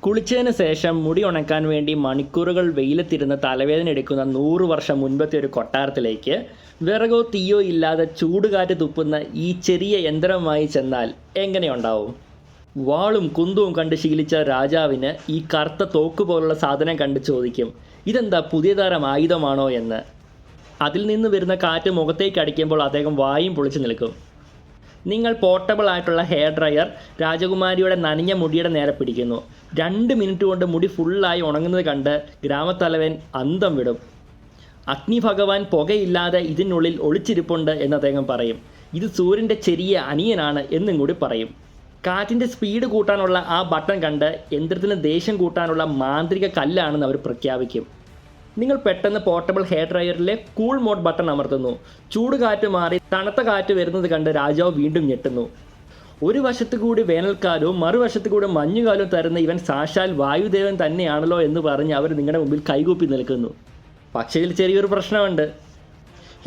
കുളിച്ചതിന് ശേഷം മുടി ഉണക്കാൻ വേണ്ടി മണിക്കൂറുകൾ വെയിലത്തിരുന്ന് തലവേദന എടുക്കുന്ന 100 വർഷം മുൻപത്തെ ഒരു കൊട്ടാരത്തിലേക്ക് വിറകോ തീയോ ഇല്ലാതെ ചൂടുകാറ്റ് തുപ്പുന്ന ഈ ചെറിയ യന്ത്രവുമായി ചെന്നാൽ എങ്ങനെയുണ്ടാവും? വാളും കുന്തവും കണ്ട് ശീലിച്ച രാജാവിന് ഈ കറുത്ത തോക്ക് പോലുള്ള സാധനം കണ്ട് ചോദിക്കും, ഇതെന്താ പുതിയ തരം ആയുധമാണോ എന്ന്. അതിൽ നിന്ന് വരുന്ന കാറ്റ് മുഖത്തേക്ക് അടിക്കുമ്പോൾ അദ്ദേഹം വായും പൊളിച്ചു നിൽക്കും. നിങ്ങൾ പോർട്ടബിൾ ആയിട്ടുള്ള ഹെയർ ഡ്രയർ രാജകുമാരിയുടെ നനഞ്ഞ മുടിയുടെ നേരെ പിടിക്കുന്നു. 2 മിനിറ്റ് കൊണ്ട് മുടി ഫുള്ളായി ഉണങ്ങുന്നത് കണ്ട് ഗ്രാമത്തലവൻ അന്തം വിടും. അഗ്നി ഭഗവാൻ പുകയില്ലാതെ ഇതിനുള്ളിൽ ഒളിച്ചിരിപ്പുണ്ട് എന്ന് അദ്ദേഹം പറയും. ഇത് സൂര്യൻ്റെ ചെറിയ അനിയനാണ് എന്നും കൂടി പറയും. കാറ്റിൻ്റെ സ്പീഡ് കൂട്ടാനുള്ള ആ ബട്ടൺ കണ്ട് യന്ത്രത്തിന് ദേഷ്യം കൂട്ടാനുള്ള മാന്ത്രിക കല്ലാണെന്ന് അവർ പ്രഖ്യാപിക്കും. നിങ്ങൾ പെട്ടെന്ന് പോർട്ടബിൾ ഹെയർ ഡ്രയറിലെ കൂൾ മോഡ് ബട്ടൺ അമർത്തുന്നു. ചൂട് കാറ്റ് മാറി തണുത്ത കാറ്റ് വരുന്നത് കണ്ട് രാജാവ് വീണ്ടും ഞെട്ടുന്നു. ഒരു വശത്തു കൂടി വേനൽക്കാലവും മറുവശത്തു കൂടി മഞ്ഞുകാലവും തരുന്ന ഇവൻ സാക്ഷാൽ വായുദേവൻ തന്നെയാണല്ലോ എന്ന് പറഞ്ഞ് അവർ നിങ്ങളുടെ മുമ്പിൽ കൈകൂപ്പി നിൽക്കുന്നു. പക്ഷേ ഇതിൽ ചെറിയൊരു പ്രശ്നമുണ്ട്.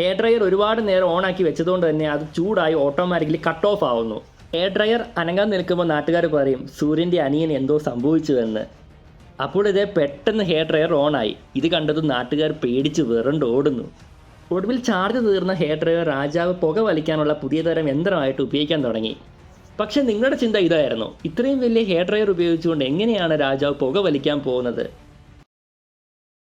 ഹെയർ ഡ്രയർ ഒരുപാട് നേരം ഓണാക്കി വെച്ചതുകൊണ്ട് തന്നെ അത് ചൂടായി ഓട്ടോമാറ്റിക്കലി കട്ട് ഓഫ് ആവുന്നു. ഹെയർ ഡ്രയർ അനങ്ങാൻ നിൽക്കുമ്പോൾ നാട്ടുകാർ പറയും സൂര്യൻ്റെ അനിയൻ എന്തോ സംഭവിച്ചുവെന്ന്. അപ്പോൾ ഇതേ പെട്ടെന്ന് ഹെയർ ഡ്രയർ ഓണായി. ഇത് കണ്ടതും നാട്ടുകാർ പേടിച്ച് വിറണ്ട് ഓടുന്നു. ഒടുവിൽ ചാർജ് തീർന്ന ഹെയർ ഡ്രയർ രാജാവ് പുക വലിക്കാനുള്ള പുതിയ തരം യന്ത്രമായിട്ട് ഉപയോഗിക്കാൻ തുടങ്ങി. പക്ഷേ നിങ്ങളുടെ ചിന്ത ഇതായിരുന്നു, ഇത്രയും വലിയ ഹെയർ ഡ്രയർ ഉപയോഗിച്ചുകൊണ്ട് എങ്ങനെയാണ് രാജാവ് പുക വലിക്കാൻ പോകുന്നത്?